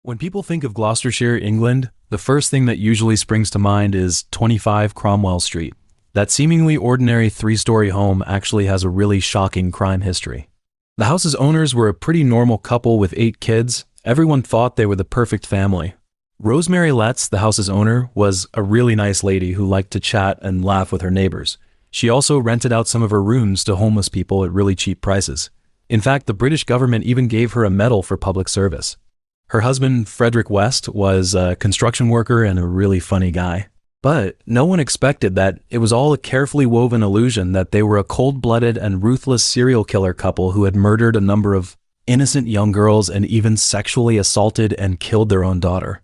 When people think of Gloucestershire, England, the first thing that usually springs to mind is 25 Cromwell Street. That seemingly ordinary three-story home actually has a really shocking crime history. The house's owners were a pretty normal couple with 8 kids. Everyone thought they were the perfect family. Rosemary Letts, the house's owner, was a really nice lady who liked to chat and laugh with her neighbors. She also rented out some of her rooms to homeless people at really cheap prices. In fact, the British government even gave her a medal for public service. Her husband, Frederick West, was a construction worker and a really funny guy. But no one expected that it was all a carefully woven illusion that they were a cold-blooded and ruthless serial killer couple who had murdered a number of innocent young girls and even sexually assaulted and killed their own daughter.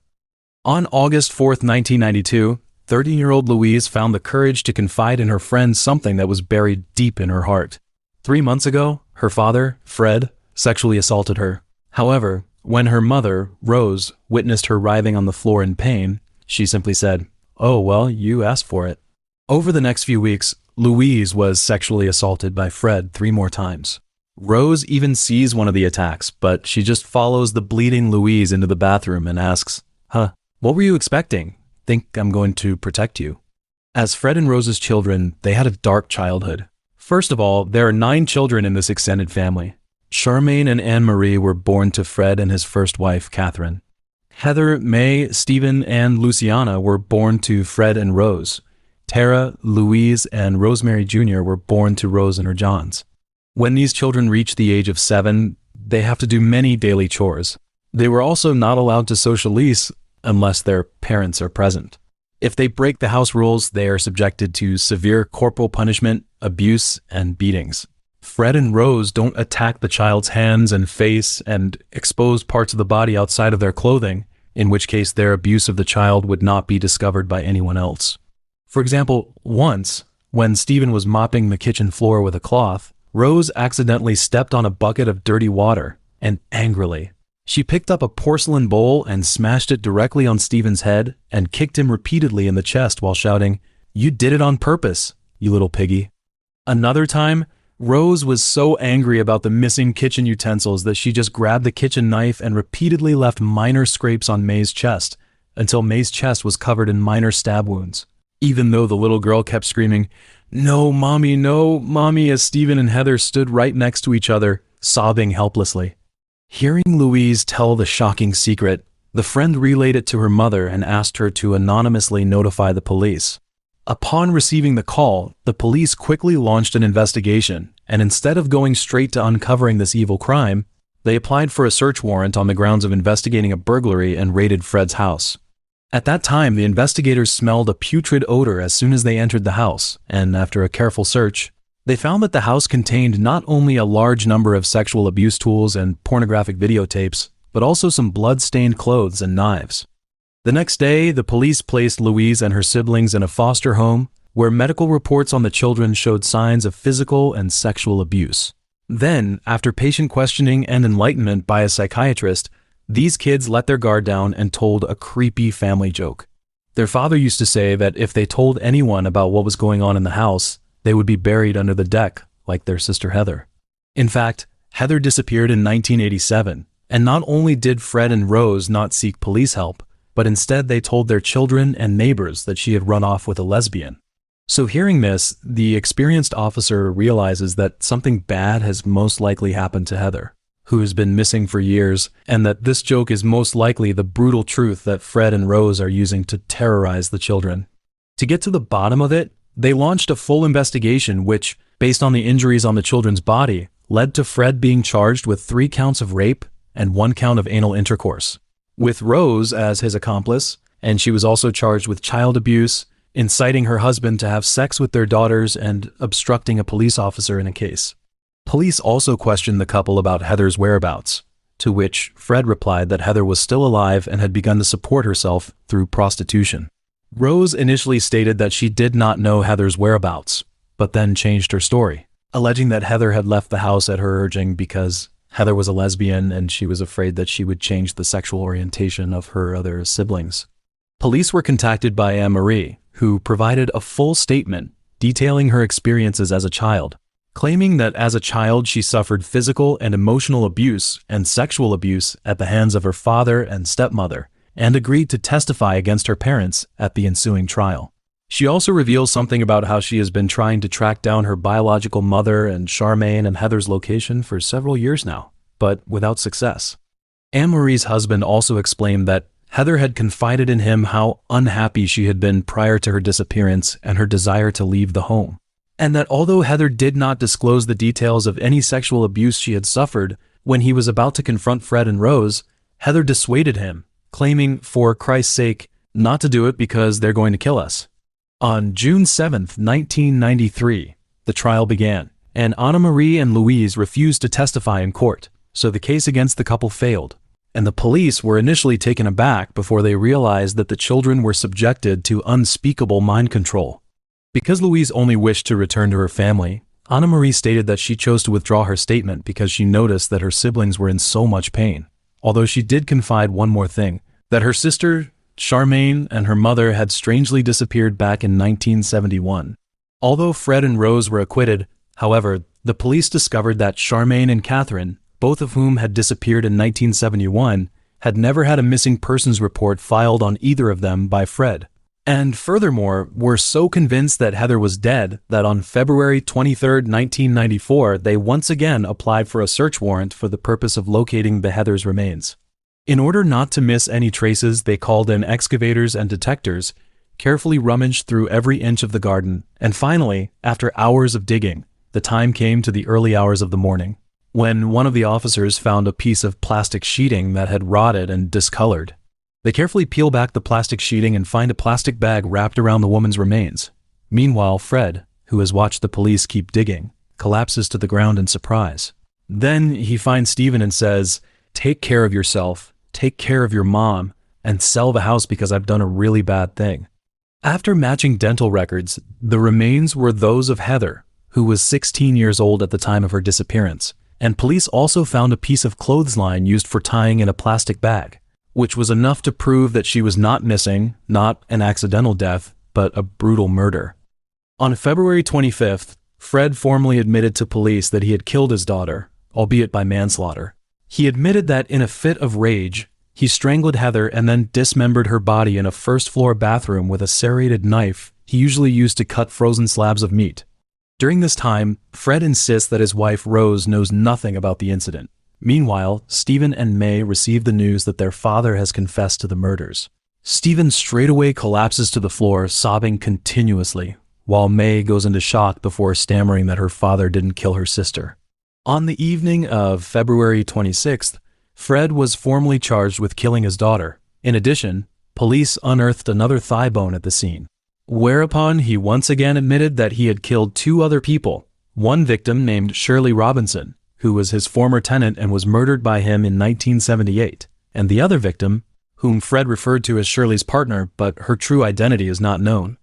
On August 4th, 1992, 13-year-old Louise found the courage to confide in her friend something that was buried deep in her heart. 3 months ago, her father, Fred, sexually assaulted her. However, when her mother, Rose, witnessed her writhing on the floor in pain, she simply said, "Oh, well, you asked for it." Over the next few weeks, Louise was sexually assaulted by Fred 3 more times. Rose even sees one of the attacks, but she just follows the bleeding Louise into the bathroom and asks, "What were you expecting? Think I'm going to protect you?" As Fred and Rose's children, they had a dark childhood. First of all, there are 9 children in this extended family. Charmaine and Anne-Marie were born to Fred and his first wife, Catherine. Heather, May, Stephen, and Luciana were born to Fred and Rose. Tara, Louise, and Rosemary Jr. were born to Rose and her Johns. When these children reach the age of 7, they have to do many daily chores. They were also not allowed to socialize unless their parents are present. If they break the house rules, they are subjected to severe corporal punishment, abuse, and beatings. Fred and Rose don't attack the child's hands and face and expose parts of the body outside of their clothing, in which case their abuse of the child would not be discovered by anyone else. For example, once, when Stephen was mopping the kitchen floor with a cloth, Rose accidentally stepped on a bucket of dirty water, and angrily, she picked up a porcelain bowl and smashed it directly on Stephen's head and kicked him repeatedly in the chest while shouting, "You did it on purpose, you little piggy." Another time, Rose was so angry about the missing kitchen utensils that she just grabbed the kitchen knife and repeatedly left minor scrapes on May's chest until May's chest was covered in minor stab wounds, even though the little girl kept screaming, no, mommy," as Stephen and Heather stood right next to each other, sobbing helplessly. Hearing Louise tell the shocking secret, the friend relayed it to her mother and asked her to anonymously notify the police. Upon receiving the call, the police quickly launched an investigation, and instead of going straight to uncovering this evil crime, they applied for a search warrant on the grounds of investigating a burglary and raided Fred's house. At that time, the investigators smelled a putrid odor as soon as they entered the house, and after a careful search, they found that the house contained not only a large number of sexual abuse tools and pornographic videotapes, but also some blood-stained clothes and knives. The next day, the police placed Louise and her siblings in a foster home where medical reports on the children showed signs of physical and sexual abuse. Then, after patient questioning and enlightenment by a psychiatrist, these kids let their guard down and told a creepy family joke. Their father used to say that if they told anyone about what was going on in the house, they would be buried under the deck, like their sister Heather. In fact, Heather disappeared in 1987, and not only did Fred and Rose not seek police help, but instead they told their children and neighbors that she had run off with a lesbian. So hearing this, the experienced officer realizes that something bad has most likely happened to Heather, who has been missing for years, and that this joke is most likely the brutal truth that Fred and Rose are using to terrorize the children. To get to the bottom of it, they launched a full investigation which, based on the injuries on the children's body, led to Fred being charged with 3 counts of rape and 1 count of anal intercourse, with Rose as his accomplice, and she was also charged with child abuse, inciting her husband to have sex with their daughters, and obstructing a police officer in a case. Police also questioned the couple about Heather's whereabouts, to which Fred replied that Heather was still alive and had begun to support herself through prostitution. Rose initially stated that she did not know Heather's whereabouts, but then changed her story, alleging that Heather had left the house at her urging because Heather was a lesbian and she was afraid that she would change the sexual orientation of her other siblings. Police were contacted by Anne-Marie, who provided a full statement detailing her experiences as a child. claiming that as a child she suffered physical and emotional abuse and sexual abuse at the hands of her father and stepmother, and agreed to testify against her parents at the ensuing trial. She also reveals something about how she has been trying to track down her biological mother and Charmaine and Heather's location for several years now, but without success. Anne-Marie's husband also explained that Heather had confided in him how unhappy she had been prior to her disappearance and her desire to leave the home, and that although Heather did not disclose the details of any sexual abuse she had suffered, when he was about to confront Fred and Rose, Heather dissuaded him, claiming, for Christ's sake, not to do it because they're going to kill us. On June 7, 1993, the trial began, and Anna-Marie and Louise refused to testify in court, so the case against the couple failed, and the police were initially taken aback before they realized that the children were subjected to unspeakable mind control. Because Louise only wished to return to her family, Anna-Marie stated that she chose to withdraw her statement because she noticed that her siblings were in so much pain, although she did confide one more thing, that her sister, Charmaine, and her mother had strangely disappeared back in 1971. Although Fred and Rose were acquitted, however, the police discovered that Charmaine and Catherine, both of whom had disappeared in 1971, had never had a missing persons report filed on either of them by Fred. And furthermore, were so convinced that Heather was dead that on February 23, 1994, they once again applied for a search warrant for the purpose of locating the Heather's remains. In order not to miss any traces, they called in excavators and detectors, carefully rummaged through every inch of the garden, and finally, after hours of digging, the time came to the early hours of the morning, when one of the officers found a piece of plastic sheeting that had rotted and discolored. They carefully peel back the plastic sheeting and find a plastic bag wrapped around the woman's remains. Meanwhile, Fred, who has watched the police keep digging, collapses to the ground in surprise. Then he finds Stephen and says, "Take care of yourself, take care of your mom, and sell the house because I've done a really bad thing." After matching dental records, the remains were those of Heather, who was 16 years old at the time of her disappearance, and police also found a piece of clothesline used for tying in a plastic bag, which was enough to prove that she was not missing, not an accidental death, but a brutal murder. On February 25th, Fred formally admitted to police that he had killed his daughter, albeit by manslaughter. He admitted that in a fit of rage, he strangled Heather and then dismembered her body in a first-floor bathroom with a serrated knife he usually used to cut frozen slabs of meat. During this time, Fred insists that his wife Rose knows nothing about the incident. Meanwhile, Stephen and May receive the news that their father has confessed to the murders. Stephen straightaway collapses to the floor, sobbing continuously, while May goes into shock before stammering that her father didn't kill her sister. On the evening of February 26th, Fred was formally charged with killing his daughter. In addition, police unearthed another thigh bone at the scene, whereupon he once again admitted that he had killed two other people, one victim named Shirley Robinson, who was his former tenant and was murdered by him in 1978, and the other victim, whom Fred referred to as Shirley's partner, but her true identity is not known.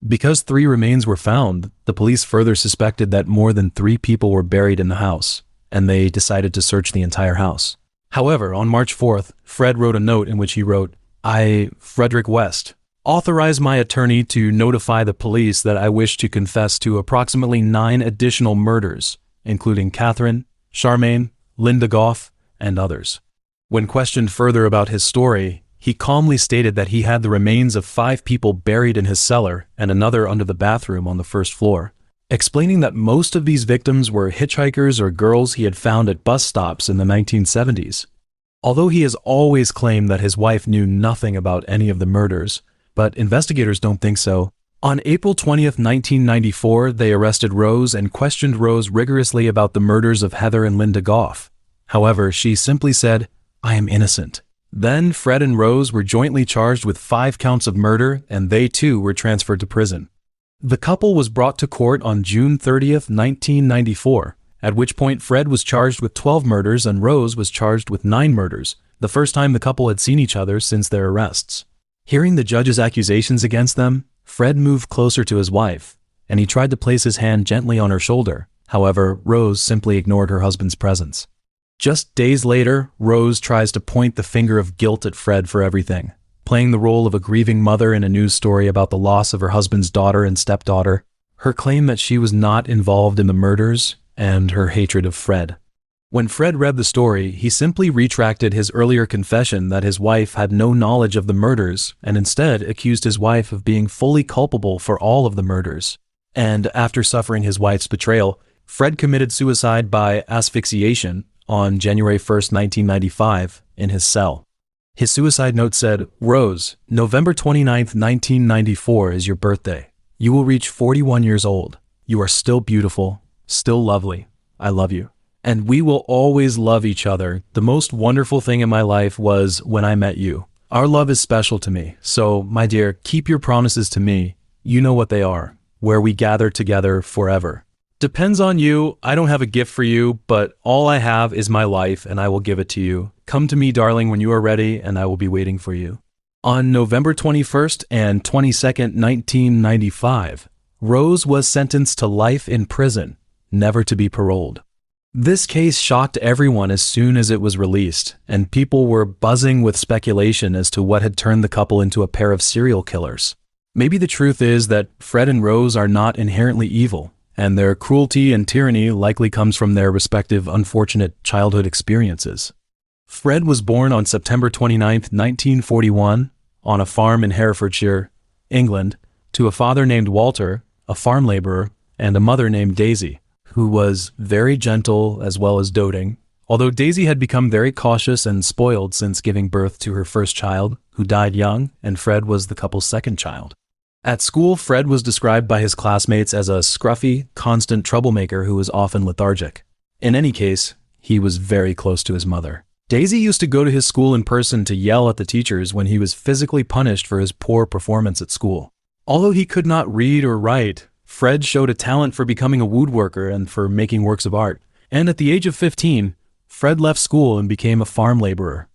Because 3 remains were found, the police further suspected that more than 3 people were buried in the house, and they decided to search the entire house. However, on March 4th, Fred wrote a note in which he wrote, "I, Frederick West, authorize my attorney to notify the police that I wish to confess to approximately 9 additional murders, including Catherine, Charmaine, Linda Goff, and others." When questioned further about his story, he calmly stated that he had the remains of 5 people buried in his cellar and another under the bathroom on the first floor, explaining that most of these victims were hitchhikers or girls he had found at bus stops in the 1970s. Although he has always claimed that his wife knew nothing about any of the murders, but investigators don't think so. On April 20th, 1994, they arrested Rose and questioned Rose rigorously about the murders of Heather and Linda Goff. However, she simply said, "I am innocent." Then Fred and Rose were jointly charged with 5 counts of murder, and they too were transferred to prison. The couple was brought to court on June 30th, 1994, at which point Fred was charged with 12 murders and Rose was charged with 9 murders, the first time the couple had seen each other since their arrests. Hearing the judge's accusations against them, Fred moved closer to his wife, and he tried to place his hand gently on her shoulder. However, Rose simply ignored her husband's presence. Just days later, Rose tries to point the finger of guilt at Fred for everything, playing the role of a grieving mother in a news story about the loss of her husband's daughter and stepdaughter. her claim that she was not involved in the murders, and her hatred of Fred. When Fred read the story, he simply retracted his earlier confession that his wife had no knowledge of the murders and instead accused his wife of being fully culpable for all of the murders. And after suffering his wife's betrayal, Fred committed suicide by asphyxiation on January 1st, 1995, in his cell. His suicide note said, "Rose, November 29th, 1994 is your birthday. You will reach 41 years old. You are still beautiful, still lovely. I love you. And we will always love each other. The most wonderful thing in my life was when I met you. Our love is special to me. So, my dear, keep your promises to me. You know what they are, where we gather together forever. Depends on you. I don't have a gift for you, but all I have is my life, and I will give it to you. Come to me, darling, when you are ready, and I will be waiting for you." On November 21st and 22nd, 1995, Rose was sentenced to life in prison, never to be paroled. This case shocked everyone as soon as it was released, and people were buzzing with speculation as to what had turned the couple into a pair of serial killers. Maybe the truth is that Fred and Rose are not inherently evil, and their cruelty and tyranny likely comes from their respective unfortunate childhood experiences. Fred was born on September 29th, 1941, on a farm in Herefordshire, England, to a father named Walter, a farm laborer, and a mother named Daisy, who was very gentle as well as doting, although Daisy had become very cautious and spoiled since giving birth to her first child, who died young, and Fred was the couple's second child. At school, Fred was described by his classmates as a scruffy, constant troublemaker who was often lethargic. In any case, he was very close to his mother. Daisy used to go to his school in person to yell at the teachers when he was physically punished for his poor performance at school. Although he could not read or write, Fred showed a talent for becoming a woodworker and for making works of art, and at the age of 15, Fred left school and became a farm laborer.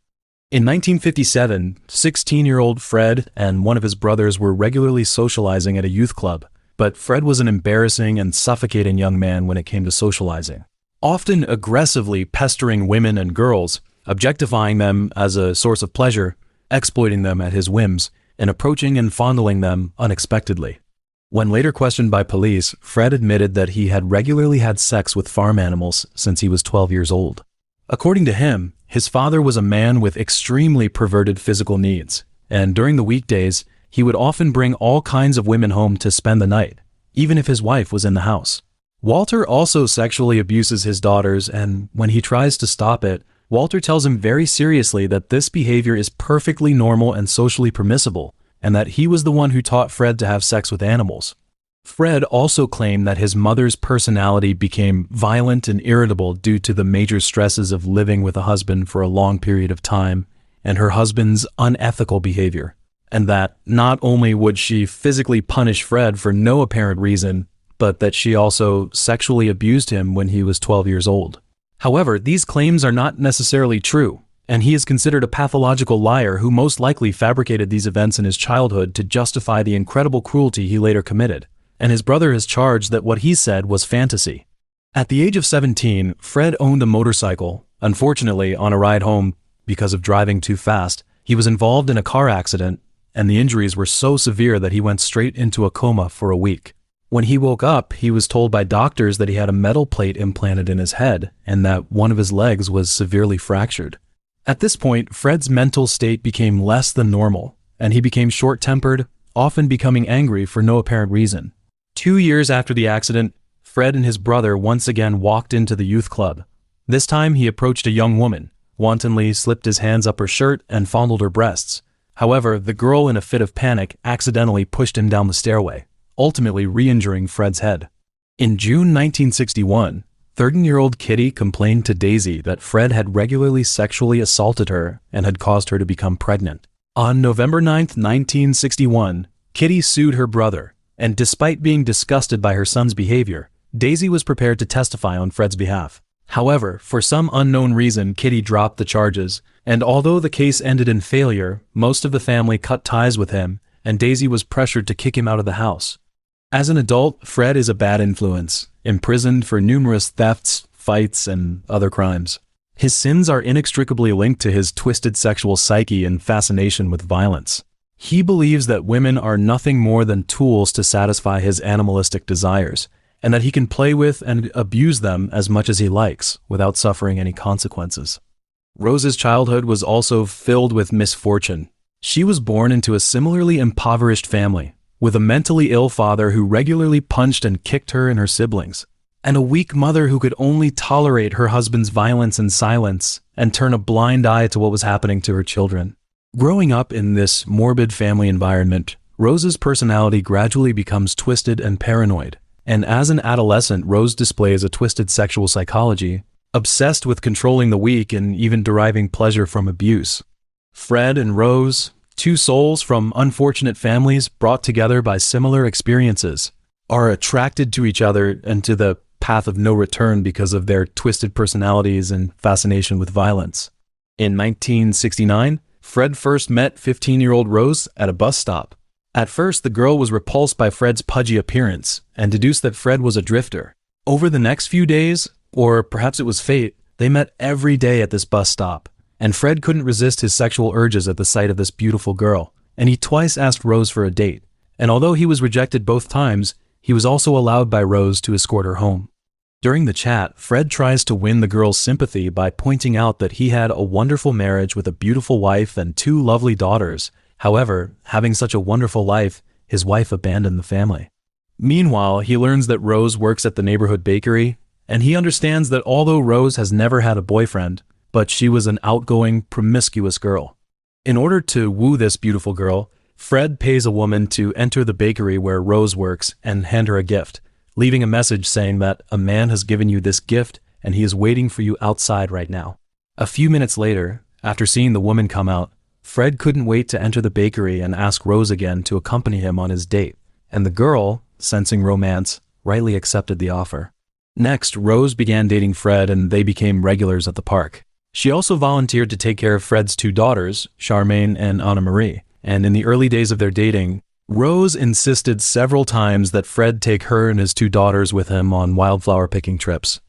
In 1957, 16-year-old Fred and one of his brothers were regularly socializing at a youth club, but Fred was an embarrassing and suffocating young man when it came to socializing, often aggressively pestering women and girls, objectifying them as a source of pleasure, exploiting them at his whims, and approaching and fondling them unexpectedly. When later questioned by police, Fred admitted that he had regularly had sex with farm animals since he was 12 years old. According to him, his father was a man with extremely perverted physical needs, and during the weekdays, he would often bring all kinds of women home to spend the night, even if his wife was in the house. Walter also sexually abuses his daughters, and when he tries to stop it, Walter tells him very seriously that this behavior is perfectly normal and socially permissible, and that he was the one who taught Fred to have sex with animals. Fred also claimed that his mother's personality became violent and irritable due to the major stresses of living with a husband for a long period of time and her husband's unethical behavior, and that not only would she physically punish Fred for no apparent reason, but that she also sexually abused him when he was 12 years old. However, these claims are not necessarily true, and he is considered a pathological liar who most likely fabricated these events in his childhood to justify the incredible cruelty he later committed, and his brother has charged that what he said was fantasy. At the age of 17, Fred owned a motorcycle. Unfortunately, on a ride home, because of driving too fast, he was involved in a car accident, and the injuries were so severe that he went straight into a coma for a week. When he woke up, he was told by doctors that he had a metal plate implanted in his head and that one of his legs was severely fractured. At this point, Fred's mental state became less than normal, and he became short-tempered, often becoming angry for no apparent reason. 2 years after the accident, Fred and his brother once again walked into the youth club. This time he approached a young woman, wantonly slipped his hands up her shirt and fondled her breasts. However, the girl, in a fit of panic, accidentally pushed him down the stairway, ultimately re-injuring Fred's head. In June 1961, 13-year-old Kitty complained to Daisy that Fred had regularly sexually assaulted her and had caused her to become pregnant. On November 9, 1961, Kitty sued her brother, and despite being disgusted by her son's behavior, Daisy was prepared to testify on Fred's behalf. However, for some unknown reason, Kitty dropped the charges, and although the case ended in failure, most of the family cut ties with him, and Daisy was pressured to kick him out of the house. As an adult, Fred is a bad influence, imprisoned for numerous thefts, fights, and other crimes. His sins are inextricably linked to his twisted sexual psyche and fascination with violence. He believes that women are nothing more than tools to satisfy his animalistic desires, and that he can play with and abuse them as much as he likes, without suffering any consequences. Rose's childhood was also filled with misfortune. She was born into a similarly impoverished family, with a mentally ill father who regularly punched and kicked her and her siblings, and a weak mother who could only tolerate her husband's violence in silence and turn a blind eye to what was happening to her children. Growing up in this morbid family environment, Rose's personality gradually becomes twisted and paranoid, and as an adolescent, Rose displays a twisted sexual psychology, obsessed with controlling the weak and even deriving pleasure from abuse. Fred and Rose, two souls from unfortunate families brought together by similar experiences, are attracted to each other and to the path of no return because of their twisted personalities and fascination with violence. In 1969, Fred first met 15-year-old Rose at a bus stop. At first, the girl was repulsed by Fred's pudgy appearance and deduced that Fred was a drifter. Over the next few days, or perhaps it was fate, they met every day at this bus stop, and Fred couldn't resist his sexual urges at the sight of this beautiful girl, and he twice asked Rose for a date. And although he was rejected both times, he was also allowed by Rose to escort her home. During the chat, Fred tries to win the girl's sympathy by pointing out that he had a wonderful marriage with a beautiful wife and two lovely daughters. However, having such a wonderful life, his wife abandoned the family. Meanwhile, he learns that Rose works at the neighborhood bakery, and he understands that although Rose has never had a boyfriend, but she was an outgoing, promiscuous girl. In order to woo this beautiful girl, Fred pays a woman to enter the bakery where Rose works and hand her a gift, leaving a message saying that a man has given you this gift and he is waiting for you outside right now. A few minutes later, after seeing the woman come out, Fred couldn't wait to enter the bakery and ask Rose again to accompany him on his date, and the girl, sensing romance, rightly accepted the offer. Next, Rose began dating Fred and they became regulars at the park. She also volunteered to take care of Fred's two daughters, Charmaine and Anna Marie, and in the early days of their dating, Rose insisted several times that Fred take her and his two daughters with him on wildflower picking trips.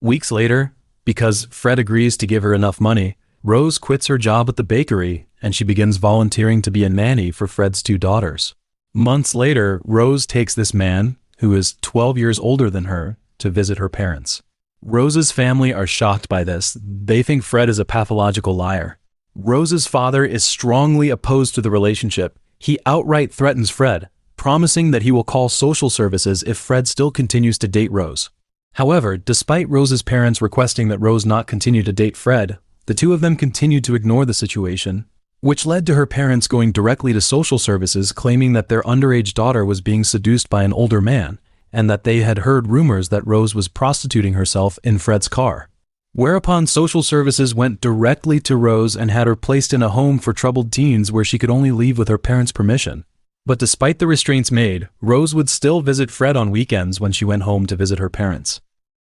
Weeks later, because Fred agrees to give her enough money, Rose quits her job at the bakery and she begins volunteering to be a nanny for Fred's two daughters. Months later, Rose takes this man, who is 12 years older than her, to visit her parents. Rose's family are shocked by this. They think Fred is a pathological liar. Rose's father is strongly opposed to the relationship. He outright threatens Fred, promising that he will call social services if Fred still continues to date Rose. However, despite Rose's parents requesting that Rose not continue to date Fred, the two of them continued to ignore the situation, which led to her parents going directly to social services claiming that their underage daughter was being seduced by an older man, and that they had heard rumors that Rose was prostituting herself in Fred's car. Whereupon social services went directly to Rose and had her placed in a home for troubled teens where she could only leave with her parents' permission. But despite the restraints made, Rose would still visit Fred on weekends when she went home to visit her parents.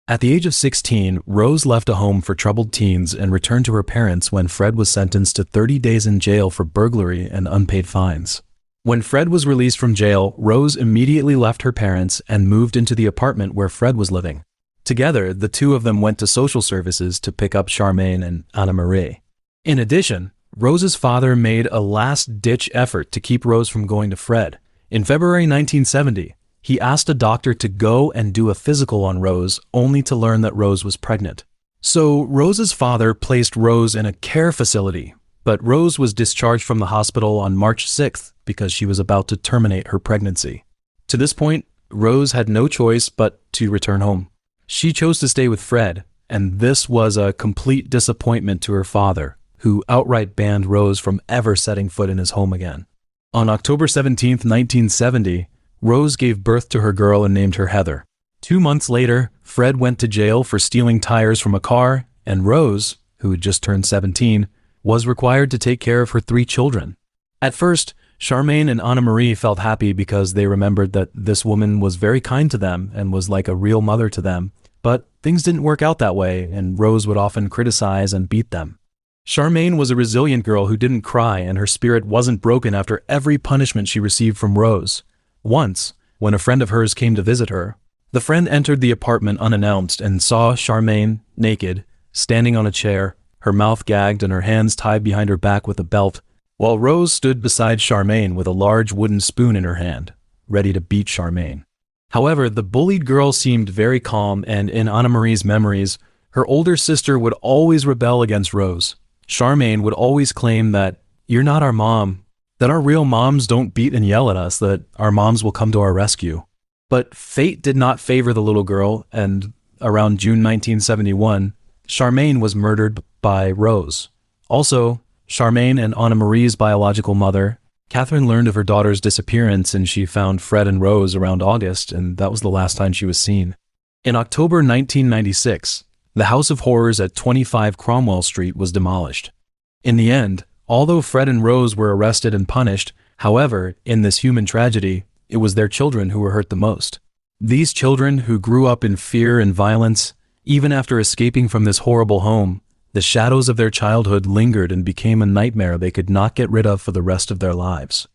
At the age of 16, Rose left a home for troubled teens and returned to her parents when Fred was sentenced to 30 days in jail for burglary and unpaid fines. When Fred was released from jail, Rose immediately left her parents and moved into the apartment where Fred was living. Together, the two of them went to social services to pick up Charmaine and Anna Marie. In addition, Rose's father made a last-ditch effort to keep Rose from going to Fred. In February 1970, he asked a doctor to go and do a physical on Rose, only to learn that Rose was pregnant. So Rose's father placed Rose in a care facility, but Rose was discharged from the hospital on March 6th because she was about to terminate her pregnancy. To this point, Rose had no choice but to return home. She chose to stay with Fred, and this was a complete disappointment to her father, who outright banned Rose from ever setting foot in his home again. On October 17, 1970, Rose gave birth to her girl and named her Heather. 2 months later, Fred went to jail for stealing tires from a car, and Rose, who had just turned 17, was required to take care of her 3 children. At first, Charmaine and Anna Marie felt happy because they remembered that this woman was very kind to them and was like a real mother to them. But things didn't work out that way, and Rose would often criticize and beat them. Charmaine was a resilient girl who didn't cry, and her spirit wasn't broken after every punishment she received from Rose. Once, when a friend of hers came to visit her, the friend entered the apartment unannounced and saw Charmaine, naked, standing on a chair, her mouth gagged and her hands tied behind her back with a belt. while Rose stood beside Charmaine with a large wooden spoon in her hand, ready to beat Charmaine. However, the bullied girl seemed very calm, and in Anna Marie's memories, her older sister would always rebel against Rose. Charmaine would always claim that, "You're not our mom, that our real moms don't beat and yell at us, that our moms will come to our rescue." But fate did not favor the little girl, and around June 1971, Charmaine was murdered by Rose. Also, Charmaine and Anna Marie's biological mother, Catherine, learned of her daughter's disappearance, and she found Fred and Rose around August, and that was the last time she was seen. In October 1996, the House of Horrors at 25 Cromwell Street was demolished. In the end, although Fred and Rose were arrested and punished, however, in this human tragedy, it was their children who were hurt the most. These children, who grew up in fear and violence, even after escaping from this horrible home, the shadows of their childhood lingered and became a nightmare they could not get rid of for the rest of their lives.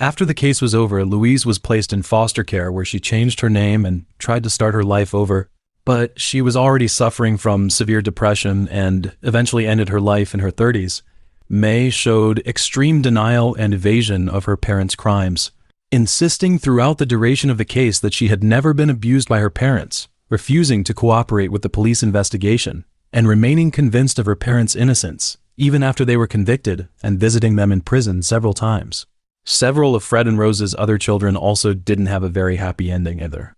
After the case was over, Louise was placed in foster care, where she changed her name and tried to start her life over, but she was already suffering from severe depression and eventually ended her life in her 30s. May showed extreme denial and evasion of her parents' crimes, insisting throughout the duration of the case that she had never been abused by her parents, refusing to cooperate with the police investigation, and remaining convinced of her parents' innocence, even after they were convicted, and visiting them in prison several times. Several of Fred and Rose's other children also didn't have a very happy ending either.